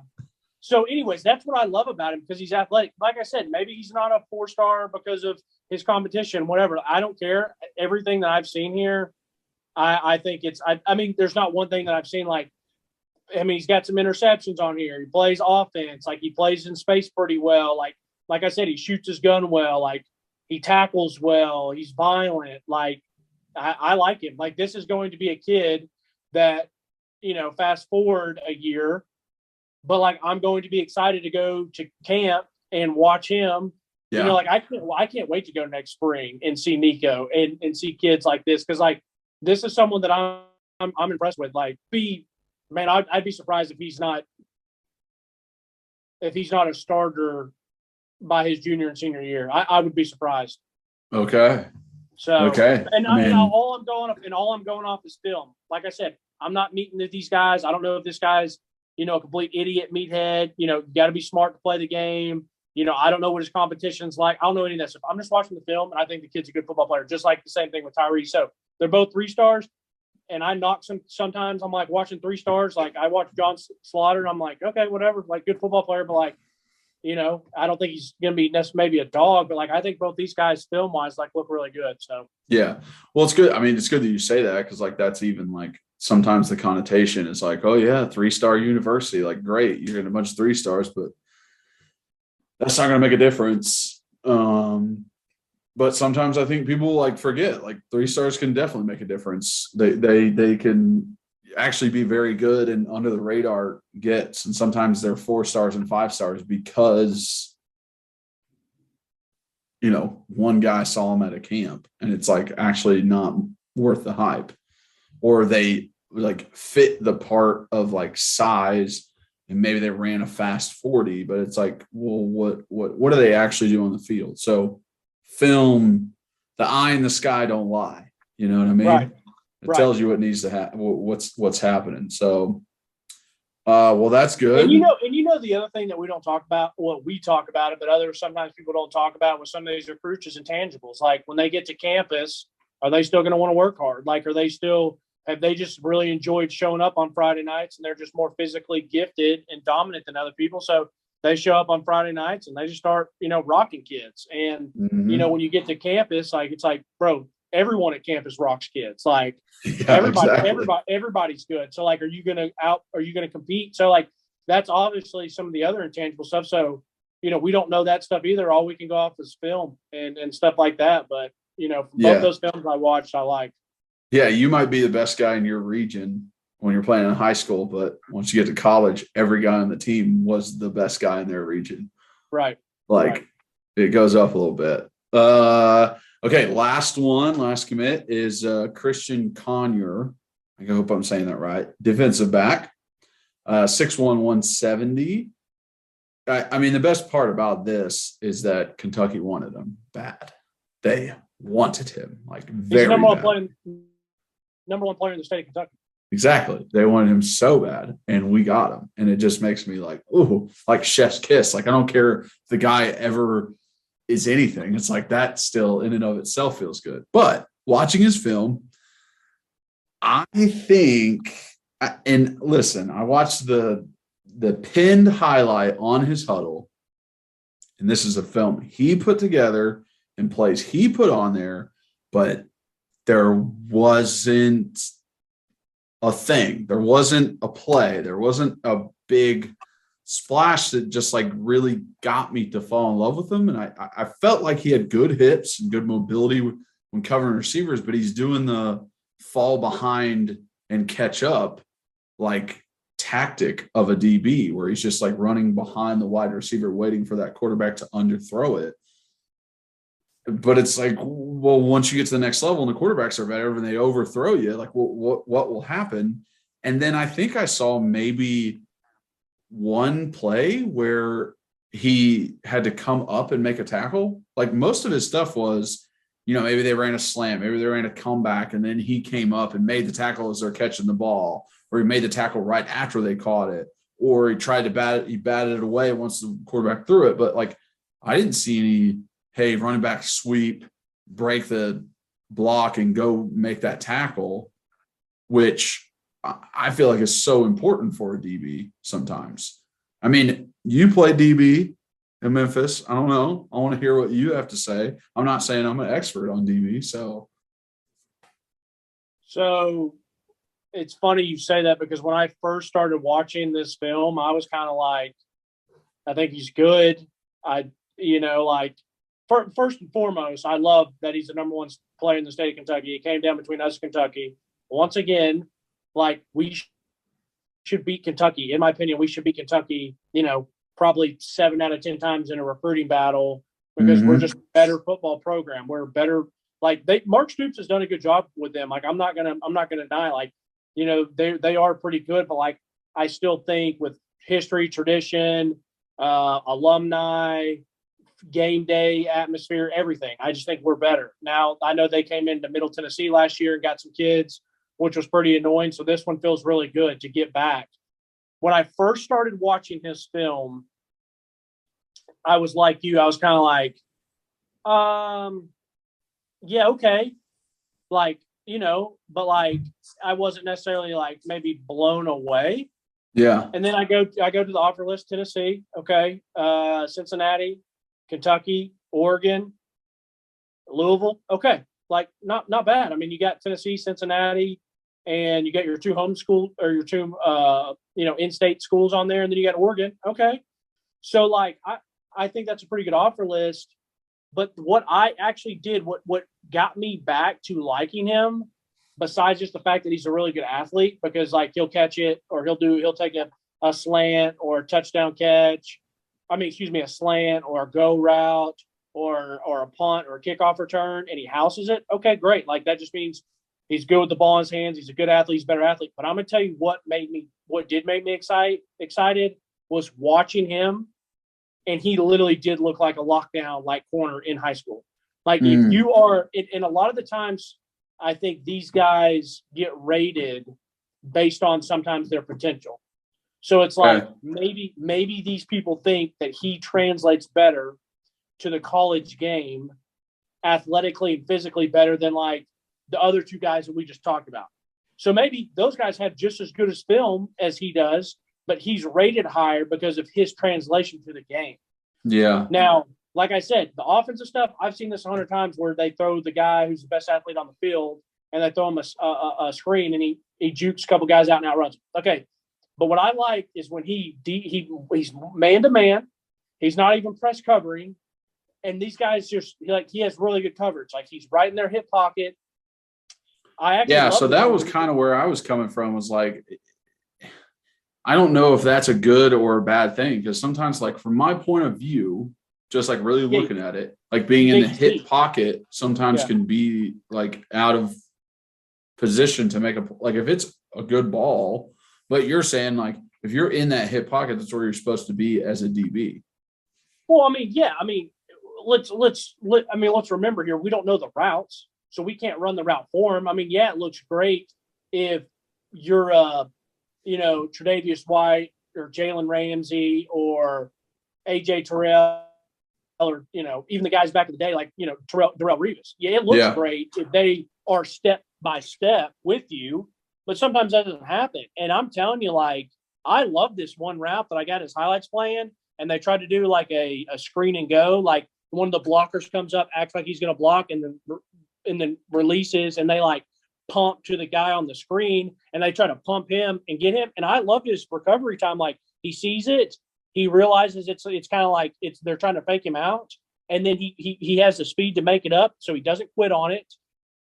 So, anyways, that's what I love about him because he's athletic. Like I said, maybe he's not a 4-star because of his competition, whatever. I don't care. Everything that I've seen here, I think it's. I mean, there's not one thing that I've seen like. I mean, he's got some interceptions on here. He plays offense. Like, he plays in space pretty well. Like I said, he shoots his gun well. Like, he tackles well. He's violent. Like, I like him. Like, this is going to be a kid that, fast forward a year, but, like, I'm going to be excited to go to camp and watch him. Yeah. Like, I can't wait to go next spring and see Nico and see kids like this because, like, this is someone that I'm impressed with. Like, man, I'd be surprised if he's not a starter by his junior and senior year. I would be surprised. Okay. So and all I'm going off is film. Like I said, I'm not meeting these guys. I don't know if this guy's a complete idiot meathead. You got to be smart to play the game. I don't know what his competition's like. I don't know any of that stuff. I'm just watching the film, and I think the kid's a good football player. Just like the same thing with Tyree. So they're both 3 stars. and I knock sometimes I'm like watching 3 stars. Like I watch John Slaughter and I'm like, okay, whatever, like good football player, but like, you know, I don't think he's going to be maybe a dog, but like I think both these guys film wise like look really good. So yeah, well, it's good. I mean, it's good that you say that because like that's even like sometimes the connotation is like, oh yeah, 3-star university, like great, you're getting a bunch of 3 stars, but that's not going to make a difference. But sometimes I think people like forget like 3 stars can definitely make a difference. They can actually be very good and under the radar gets, and sometimes they're 4 stars and 5 stars because, you know, one guy saw them at a camp and it's like actually not worth the hype, or they like fit the part of like size and maybe they ran a fast 40, but it's like, well, what do they actually do on the field? So film, the eye in the sky don't lie. You know what I mean? Right. It tells you what needs to happen, what's happening. So, well, that's good. And you know, the other thing that we don't talk about, well, we talk about it, but others sometimes people don't talk about with some of these recruits is intangibles. Like when they get to campus, are they still going to want to work hard? Like, have they just really enjoyed showing up on Friday nights and they're just more physically gifted and dominant than other people? So they show up on Friday nights and they just start, you know, rocking kids. And, you know, when you get to campus, like, it's like, bro, everyone at campus rocks kids. Like everybody's good. So like, are you going to compete? So like, that's obviously some of the other intangible stuff. So, you know, we don't know that stuff either. All we can go off is film and stuff like that. But, you know, both those films I watched, I liked. Yeah. You might be the best guy in your region when you're playing in high school, but once you get to college, every guy on the team was the best guy in their region. Right. Like it goes up a little bit. Okay. Last commit is Cristian Conyer. I hope I'm saying that right. Defensive back, 6'1", 170. I mean, the best part about this is that Kentucky wanted him bad. They wanted him like very bad. Number one player in the state of Kentucky. Exactly. They wanted him so bad, and we got him. And it just makes me like, ooh, like chef's kiss. Like, I don't care if the guy ever is anything. It's like that still in and of itself feels good. But watching his film, I think, and listen, I watched the pinned highlight on his huddle, and this is a film he put together and plays he put on there, but there wasn't a thing. There wasn't a play. There wasn't a big splash that just like really got me to fall in love with him. And I felt like he had good hips and good mobility when covering receivers, but he's doing the fall behind and catch up like tactic of a DB where he's just like running behind the wide receiver, waiting for that quarterback to underthrow it. But it's like, well, once you get to the next level and the quarterbacks are better and they overthrow you, like what will happen? And then I think I saw maybe one play where he had to come up and make a tackle. Like most of his stuff was, you know, maybe they ran a slam, maybe they ran a comeback, and then he came up and made the tackle as they're catching the ball, or he made the tackle right after they caught it, or he tried to batted it away once the quarterback threw it. But like, I didn't see any, hey, running back sweep, break the block and go make that tackle, which I feel like is so important for a DB sometimes. I mean, you play DB in Memphis. I don't know. I want to hear what you have to say. I'm not saying I'm an expert on DB, so. So it's funny you say that because when I first started watching this film, I was kind of like, I think he's good. First and foremost, I love that he's the number one player in the state of Kentucky. He came down between us and Kentucky. Once again, like we should beat Kentucky. In my opinion, we should beat Kentucky, you know, probably 7 out of 10 times in a recruiting battle because we're just a better football program. We're better. Like Mark Stoops has done a good job with them. Like I'm not gonna deny, like, you know, they are pretty good, but like I still think with history, tradition, alumni, game day atmosphere, everything, I just think we're better. Now, I know they came into Middle Tennessee last year and got some kids, which was pretty annoying. So this one feels really good to get back. When I first started watching his film, I was like you. I was kind of like, yeah, okay. Like, but like I wasn't necessarily like maybe blown away. Yeah. And then I go to the offer list: Tennessee, okay, Cincinnati, Kentucky, Oregon, Louisville, okay, like not bad. I mean, you got Tennessee, Cincinnati, and you got your two homeschool or your two in-state schools on there, and then you got Oregon, okay. So like I think that's a pretty good offer list. But what I actually did, what got me back to liking him, besides just the fact that he's a really good athlete, because like he'll catch it or he'll take a slant or a touchdown catch. A slant or a go route or a punt or a kickoff return, and he houses it. Okay, great. Like that just means he's good with the ball in his hands. He's a good athlete. He's a better athlete. But I'm gonna tell you what did make me excited was watching him. And he literally did look like a lockdown like corner in high school. Like if you are, and a lot of the times I think these guys get rated based on sometimes their potential. So it's like maybe these people think that he translates better to the college game athletically and physically better than like the other two guys that we just talked about. So maybe those guys have just as good as film as he does, but he's rated higher because of his translation to the game. Yeah. Now, like I said, the offensive stuff, I've seen this 100 times where they throw the guy who's the best athlete on the field and they throw him a screen and he jukes a couple guys out and outruns him. Okay. But what I like is when he's man-to-man, he's not even press covering, and these guys he has really good coverage. Like he's right in their hip pocket. So that was kind of where I was coming from, was like, I don't know if that's a good or a bad thing, because sometimes, like from my point of view, just like really looking at it, like being in the hip pocket sometimes can be like out of position to make like if it's a good ball, but you're saying like if you're in that hip pocket, that's where you're supposed to be as a DB. Well, let's remember here, we don't know the routes, so we can't run the route for him. I mean, it looks great if you're Tre'Davious White or Jalen Ramsey or AJ Terrell or, even the guys back in the day, like, Darrelle Revis. Yeah, it looks great if they are step by step with you, but sometimes that doesn't happen. And I'm telling you, like, I love this one route that I got his highlights playing, and they tried to do like a screen and go, like one of the blockers comes up, acts like he's going to block, and then releases, and they like pump to the guy on the screen, and they try to pump him and get him. And I love his recovery time. Like he sees it, he realizes it's kind of like they're trying to fake him out, and then he has the speed to make it up, so he doesn't quit on it.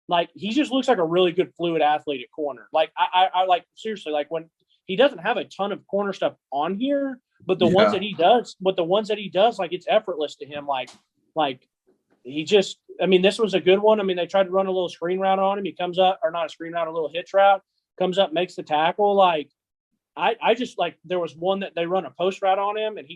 Like he just looks like a really good fluid athlete at corner. Like I like, seriously, like when he doesn't have a ton of corner stuff on here, but the ones that he does, like it's effortless to him. Like he just, this was a good one. They tried to run a little screen route on him. He comes up, or not a screen route, a little hitch route, comes up, makes the tackle. Like I just, like, there was one that they run a post route on him, and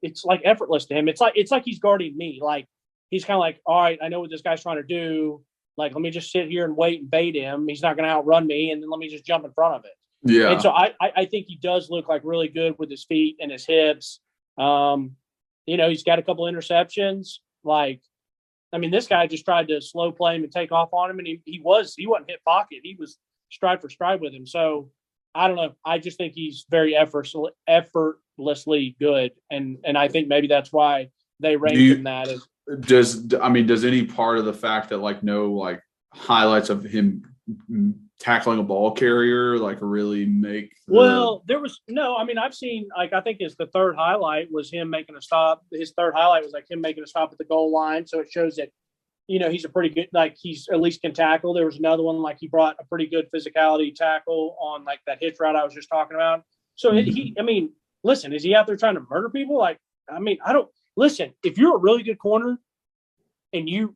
it's like effortless to him. It's like he's guarding me. Like he's kind of like, all right, I know what this guy's trying to do. Like, let me just sit here and wait and bait him. He's not going to outrun me, and then let me just jump in front of it. Yeah. And so I think he does look like really good with his feet and his hips. He's got a couple interceptions. Like, this guy just tried to slow play him and take off on him, and he wasn't hit pocket. He was stride for stride with him. So I don't know. I just think he's very effortlessly good, and I think maybe that's why they ranked him that. Does any part of the fact that like no like highlights of him tackling a ball carrier like really make there was no, I've seen, like, I think the third highlight was him making a stop. His third highlight was like him making a stop at the goal line. So it shows that, he's a pretty good, like he's at least can tackle. There was another one, like he brought a pretty good physicality tackle on like that hitch route I was just talking about. So listen, is he out there trying to murder people? Like, listen, if you're a really good corner and you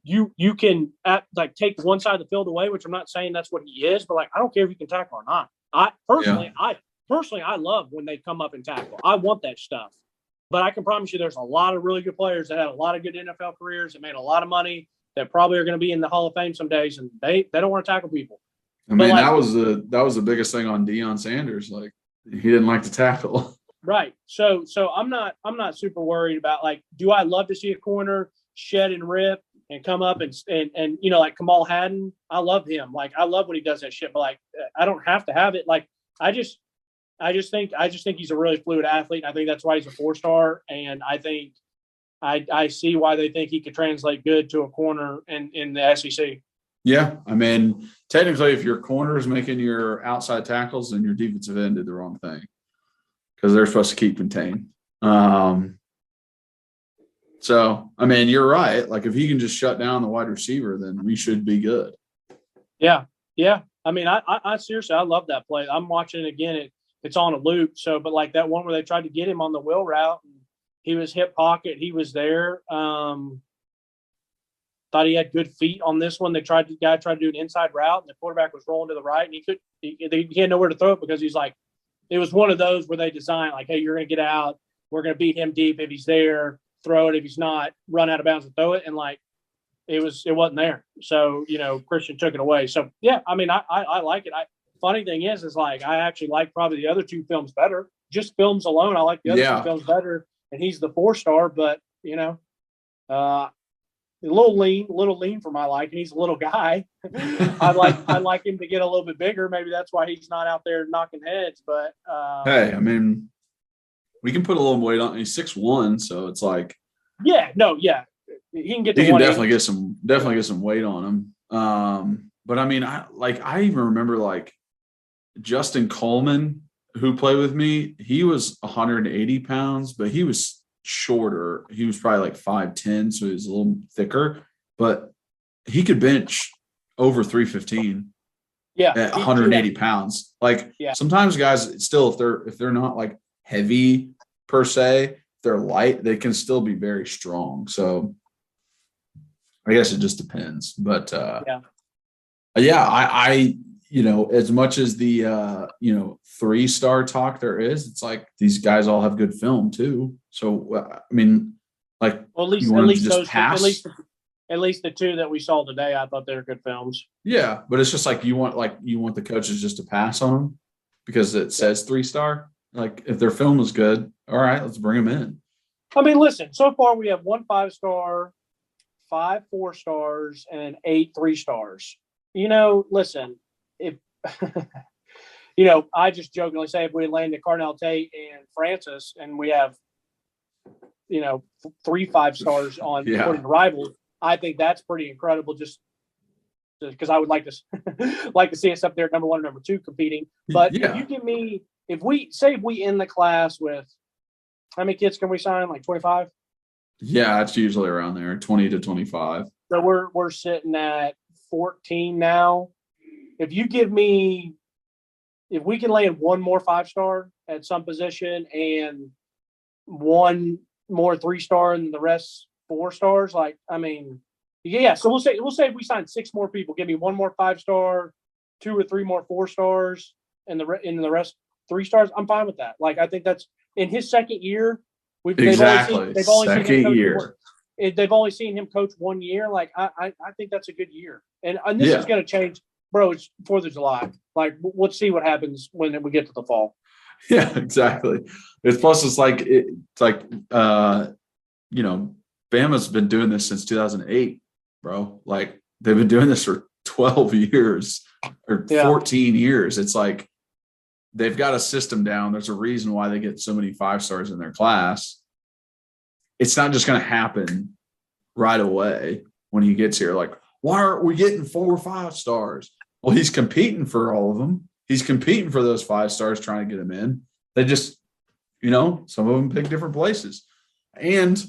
can take one side of the field away, which I'm not saying that's what he is, but like, I don't care if you can tackle or not. I love when they come up and tackle. I want that stuff, but I can promise you there's a lot of really good players that had a lot of good NFL careers that made a lot of money that probably are going to be in the Hall of Fame some days, and they don't want to tackle people. That was the biggest thing on Deion Sanders. Like, he didn't like to tackle. Right. So I'm not super worried about, like, do I love to see a corner shed and rip? and come up and you know, like Kamal Hadden, I love him. Like, I love when he does that shit, but like, I don't have to have it. Like, I just think he's a really fluid athlete. And I think that's why he's a 4-star. And I think I see why they think he could translate good to a corner in the SEC. Yeah. I mean, technically, if your corner is making your outside tackles, then your defensive end did the wrong thing because they're supposed to keep contained. So, I mean, you're right. Like, if he can just shut down the wide receiver, then we should be good. Yeah. Yeah. I mean, I seriously, I love that play. I'm watching it again. It's on a loop. So, but like that one where they tried to get him on the wheel route, and he was hip pocket. He was there. Thought he had good feet on this one. The guy tried to do an inside route, and the quarterback was rolling to the right, and he had nowhere to throw it because he's like, it was one of those where they designed like, hey, you're going to get out. We're going to beat him deep. If he's there, throw it. If he's not, run out of bounds and throw it. And like, it wasn't there. So, you know, Cristian took it away. So yeah, I mean, I like it. Funny thing is like, I actually like probably the other two films better. Just films alone, I like the other two films better. And he's the 4-star, but you know, a little lean for my liking. He's a little guy. I like him to get a little bit bigger. Maybe that's why he's not out there knocking heads. But hey, I mean, we can put a little weight on. He's 6'1", so it's like, yeah, he can get. He can definitely get some weight on him. But I mean, I even remember like Justin Coleman, who played with me. He was 180 pounds, but he was shorter. He was probably like 5'10", so he was a little thicker. But he could bench over 315. Yeah, at 180 pounds. Like sometimes guys still, if they're not like heavy per se, if they're light, they can still be very strong. So I guess it just depends. But I you know, as much as the 3-star talk there is, it's like these guys all have good film too. So I mean, like, well, at least the two that we saw today, I thought they were good films. Yeah, but it's just like you want the coaches just to pass on them because it says 3-star. Like, if their film is good, all right, let's bring them in. I mean, listen, so far we have 1 5-star, 5 4-stars, and 8 3-stars. You know, listen, if you know, I just jokingly say if we landed Carnell Tate and Francis, and we have, you know, 3 5-stars on according to Rivals, I think that's pretty incredible. Just because I would like to see us up there at number 1 and number 2 competing. But if you give me, if we end the class with, how many kids can we sign? Like 25? Yeah, it's usually around there, 20 to 25. So we're sitting at 14 now. If you give me, if we can land 1 more 5-star at some position and 1 more 3-star and the rest 4-stars, like, I mean, yeah. So we'll say if we sign 6 more people, give me 1 more 5-star, 2 or 3 more 4-stars, and the rest 3-stars. I'm fine with that. Like, I think that's in his second year. They've only seen him coach 1 year. Like, I think that's a good year. And this is going to change, bro. It's 4th of July. Like, let's see what happens when we get to the fall. Yeah, exactly. It's like you know, Bama's been doing this since 2008, bro. Like, they've been doing this for 12 years or 14 years. It's like they've got a system down. There's a reason why they get so many 5-stars in their class. It's not just going to happen right away when he gets here. Like, why aren't we getting 4 or 5-stars? Well, he's competing for all of them. He's competing for those 5-stars, trying to get them in. They just, you know, some of them pick different places. And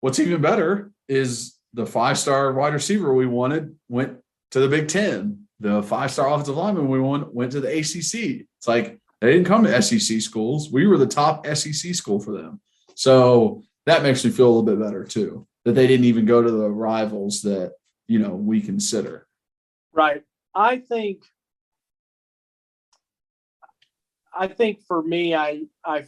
what's even better is the 5-star wide receiver we wanted went to the Big Ten. The 5-star offensive lineman we went to the ACC. It's like they didn't come to SEC schools. We were the top SEC school for them. So that makes me feel a little bit better too, that they didn't even go to the rivals that, you know, we consider. Right. I think for me, I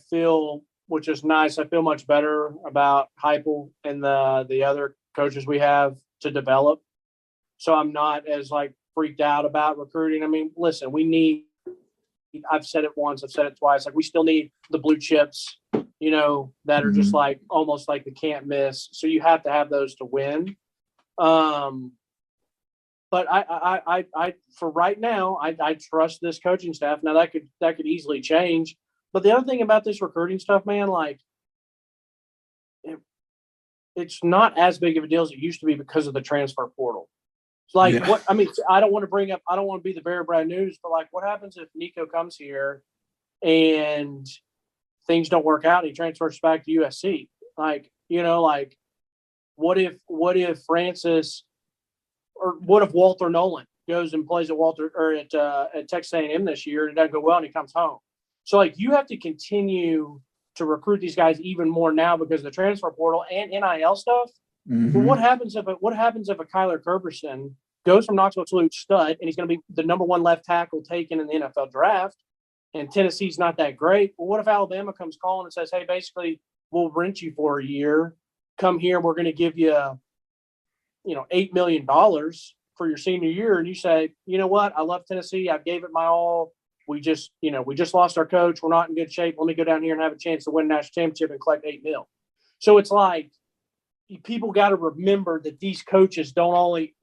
feel, which is nice, I feel much better about Heupel and the other coaches we have to develop. So I'm not as like freaked out about recruiting. I mean, listen, I've said it once, I've said it twice, like we still need the blue chips, you know, that are just like almost like the can't miss. So you have to have those to win. But I for right now, I trust this coaching staff. Now that could easily change. But the other thing about this recruiting stuff, man, like it's not as big of a deal as it used to be because of the transfer portal. It's like I don't want to be the bearer of bad news, but like what happens if Nico comes here and things don't work out and he transfers back to USC? Like, like what if Francis or what if Walter Nolan goes and plays at Texas A&M this year and it doesn't go well and he comes home? So like you have to continue to recruit these guys even more now because of the transfer portal and NIL stuff. Mm-hmm. But what happens if a Kyler Kerberson goes from Knoxville to absolute stud and he's going to be the number one left tackle taken in the NFL draft and Tennessee's not that great? Well, what if Alabama comes calling and says, hey, basically we'll rent you for a year, come here, we're going to give you $8 million for your senior year. And you say, you know what? I love Tennessee. I gave it my all. We just lost our coach. We're not in good shape. Let me go down here and have a chance to win a national championship and collect $8 million. So it's like people got to remember that these coaches it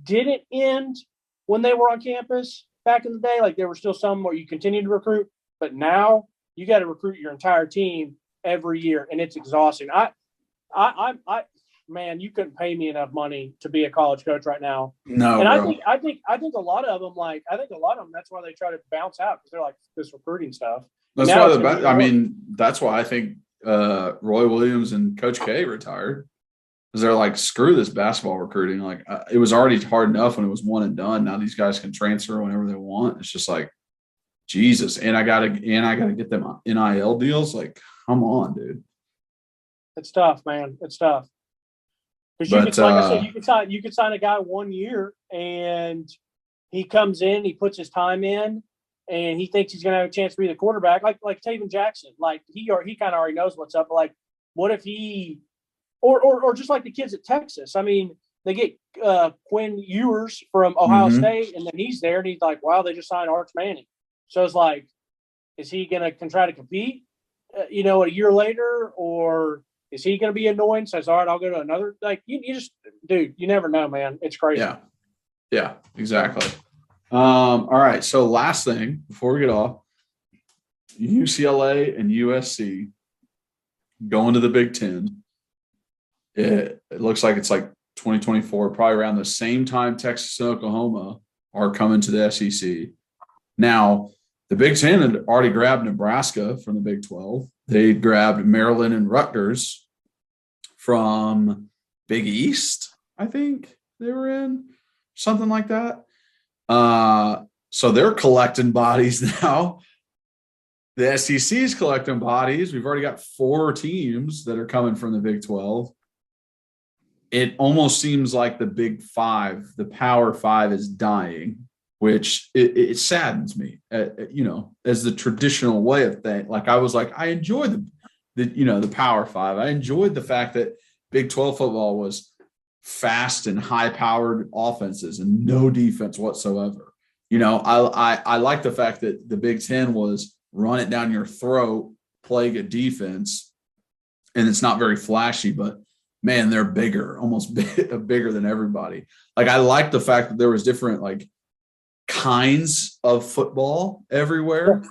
didn't end when they were on campus back in the day. Like there were still some where you continue to recruit, but now you got to recruit your entire team every year, and it's exhausting. Man, you couldn't pay me enough money to be a college coach right now. No, and bro. I think a lot of them that's why they try to bounce out because they're like this recruiting stuff. That's why I think Roy Williams and Coach K retired because they're like, screw this basketball recruiting. Like it was already hard enough when it was one and done. Now these guys can transfer whenever they want. It's just like Jesus, and I gotta get them NIL deals. Like, come on, dude. It's tough, man. It's tough. Because like I said, you could sign a guy 1 year and he comes in, he puts his time in, and he thinks he's going to have a chance to be the quarterback, like Taven Jackson. Like he kind of already knows what's up. But like, what if he, or just like the kids at Texas? I mean, they get Quinn Ewers from Ohio State, and then he's there, and he's like, wow, they just signed Arch Manning. So it's like, is he going to try to compete, a year later, or is he going to be annoying? Says, all right, I'll go to another. Like, you just, dude, you never know, man. It's crazy. Yeah, exactly. All right. So last thing before we get off, UCLA and USC going to the Big Ten. It looks like it's like 2024, probably around the same time Texas and Oklahoma are coming to the SEC. Now, the Big Ten had already grabbed Nebraska from the Big 12. They grabbed Maryland and Rutgers from Big East, I think they were in, something like that. So they're collecting bodies now. The SEC is collecting bodies. We've already got 4 teams that are coming from the Big 12. It almost seems like the Big 5, the Power 5 is dying, which it saddens me, as the traditional way of thing. Like I was like, I enjoy the Power 5. I enjoyed the fact that Big 12 football was fast and high-powered offenses and no defense whatsoever. I like the fact that the Big 10 was run it down your throat, play good defense, and it's not very flashy, but man, they're bigger, almost bigger than everybody. Like I like the fact that there was different like kinds of football everywhere.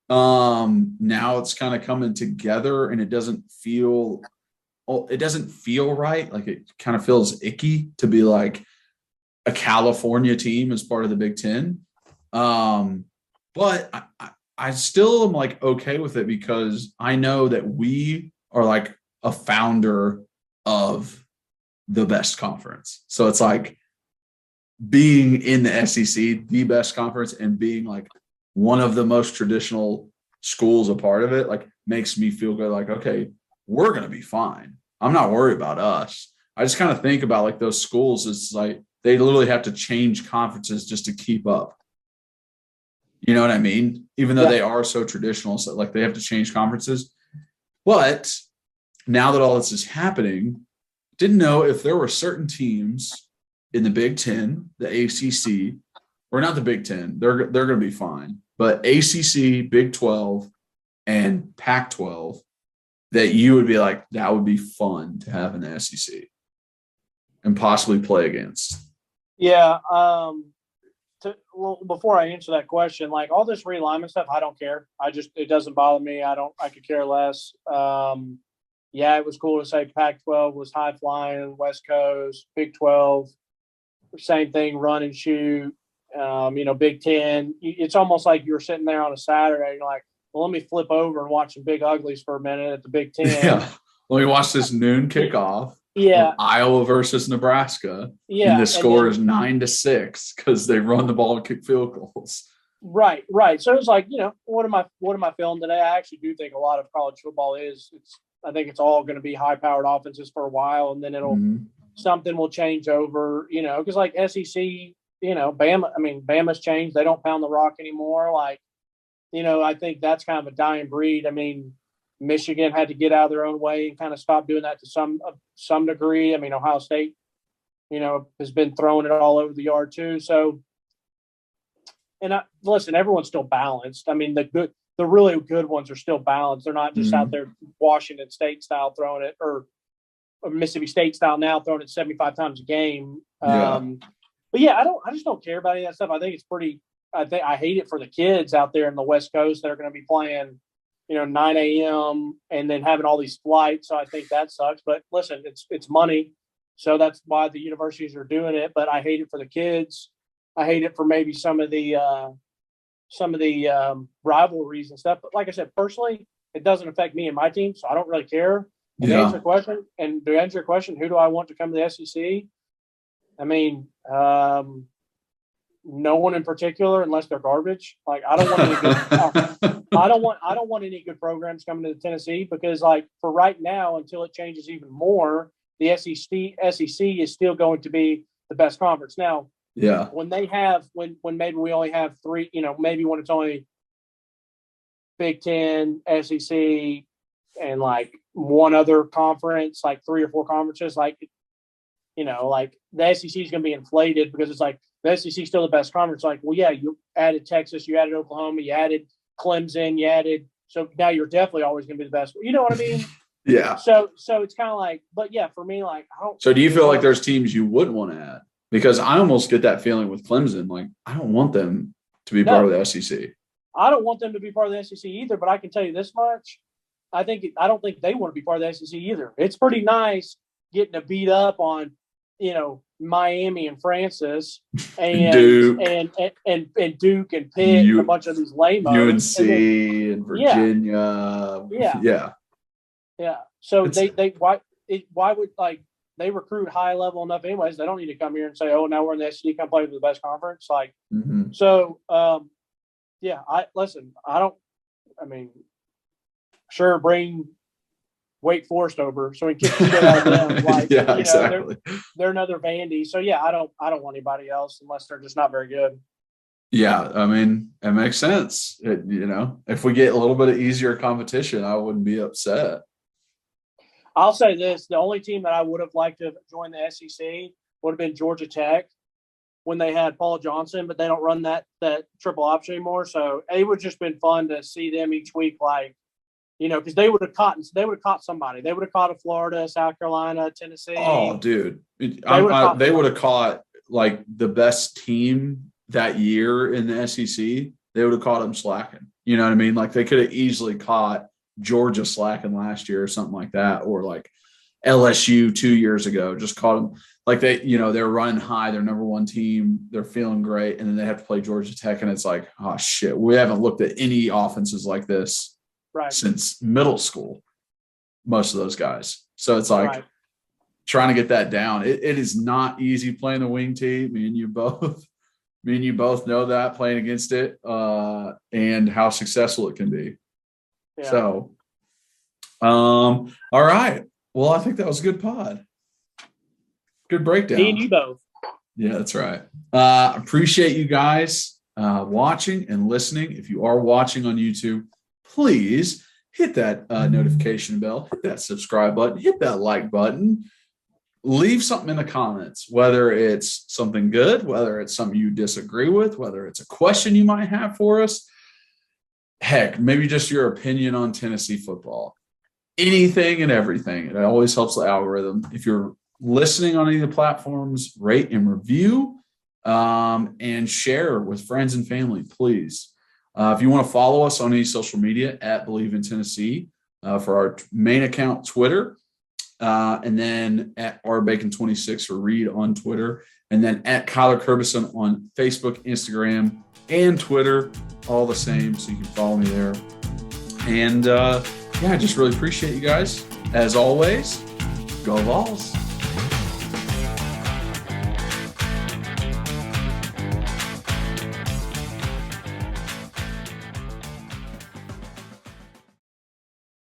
Now it's kind of coming together, and it doesn't feel right. Like it kind of feels icky to be like a California team as part of the Big Ten. But I still am like okay with it because I know that we are like a founder of the best conference. So it's like being in the SEC, the best conference, and being like one of the most traditional schools a part of it, like makes me feel good. Like, okay, we're going to be fine. I'm not worried about us. I just kind of think about like those schools. It's like they literally have to change conferences just to keep up. You know what I mean? Even though they are so traditional, so like they have to change conferences. But now that all this is happening, didn't know if there were certain teams in the Big Ten, the ACC, or not the Big Ten. They're going to be fine. But ACC, Big 12, and Pac-12 that you would be like, that would be fun to have in the SEC and possibly play against? Yeah. Before I answer that question, like all this realignment stuff, I don't care. It doesn't bother me. I could care less. Yeah, it was cool to say Pac-12 was high flying, West Coast, Big 12, same thing, run and shoot. Big 10. It's almost like you're sitting there on a Saturday and you're like, well, let me flip over and watch some big uglies for a minute at the Big 10. Yeah. Let me watch this noon kickoff. Yeah. Iowa versus Nebraska. Yeah. And the score is 9-6 because they run the ball and kick field goals. Right. So it's like, what am I feeling today? I actually do think a lot of college football I think it's all going to be high powered offenses for a while, and then something will change over, because like SEC, Bama's changed. They don't pound the rock anymore. Like, I think that's kind of a dying breed. I mean, Michigan had to get out of their own way and kind of stop doing that to some degree. I mean, Ohio State, has been throwing it all over the yard too. So, listen, everyone's still balanced. I mean, the really good ones are still balanced. They're not just out there Washington State style throwing it or Mississippi State style now throwing it 75 times a game. But yeah, I just don't care about any of that stuff. I think it's pretty. I hate it for the kids out there in the West Coast that are going to be playing, 9 a.m. and then having all these flights. So I think that sucks. But listen, it's money, so that's why the universities are doing it. But I hate it for the kids. I hate it for maybe some of the rivalries and stuff. But like I said, personally, it doesn't affect me and my team, so I don't really care. And to answer your question, who do I want to come to the SEC? I mean, no one in particular, unless they're garbage. Like I don't want any good. I don't want any good programs coming to Tennessee because, like, for right now, until it changes even more, the SEC is still going to be the best conference. Now, when maybe we only have three, maybe when it's only Big 10, SEC, and like one other conference, like 3 or 4 conferences, like the SEC is going to be inflated because it's like the SEC is still the best conference. Like, well, yeah, you added Texas, you added Oklahoma, you added Clemson, so now you're definitely always going to be the best. You know what I mean? Yeah. So it's kind of like, but yeah, for me, like, I don't. So do you feel like there's teams you wouldn't want to add? Because I almost get that feeling with Clemson. Like, I don't want them to be part of the SEC. I don't want them to be part of the SEC either, but I can tell you this much. I don't think they want to be part of the SEC either. It's pretty nice getting to beat up on, Miami and Francis and Duke and Duke and Pitt and a bunch of these lame-os. UNC and Virginia. Yeah. So why would they recruit high level enough anyways? They don't need to come here and say, oh, now we're in the SEC, come play for the best conference. Sure, bring Wake Forest over so we can kick the shit out of them. Exactly. They're another Vandy. So yeah, I don't want anybody else unless they're just not very good. Yeah, I mean, it makes sense. If we get a little bit of easier competition, I wouldn't be upset. I'll say this: the only team that I would have liked to join the SEC would have been Georgia Tech when they had Paul Johnson, but they don't run that triple option anymore. So it would have just been fun to see them each week, because they would have caught somebody. They would have caught a Florida, South Carolina, Tennessee. Oh, dude. They would have caught like the best team that year in the SEC. They would have caught them slacking. You know what I mean? Like they could have easily caught Georgia slacking last year or something like that. Or like LSU 2 years ago, just caught them. Like they're running high. They're number one team. They're feeling great. And then they have to play Georgia Tech. And it's like, oh shit, we haven't looked at any offenses like this since middle school, most of those guys. So it's like trying to get that down. It is not easy playing the wing tee. Me and you both know that, playing against it and how successful it can be. Yeah. So, all right. Well, I think that was a good pod. Good breakdown. Me and you both. Yeah, that's right. Appreciate you guys watching and listening. If you are watching on YouTube, please hit that notification bell, hit that subscribe button, hit that like button. Leave something in the comments, whether it's something good, whether it's something you disagree with, whether it's a question you might have for us. Heck, maybe just your opinion on Tennessee football. anything and everything. It always helps the algorithm. If you're listening on any of the platforms, rate and review and share with friends and family, please. If you want to follow us on any social media, at Believe in Tennessee for our main account, Twitter, and then at rbacon26 for Reed on Twitter, and then at Kyler Curbison on Facebook, Instagram, and Twitter, all the same, so you can follow me there. And I just really appreciate you guys. As always, go Vols.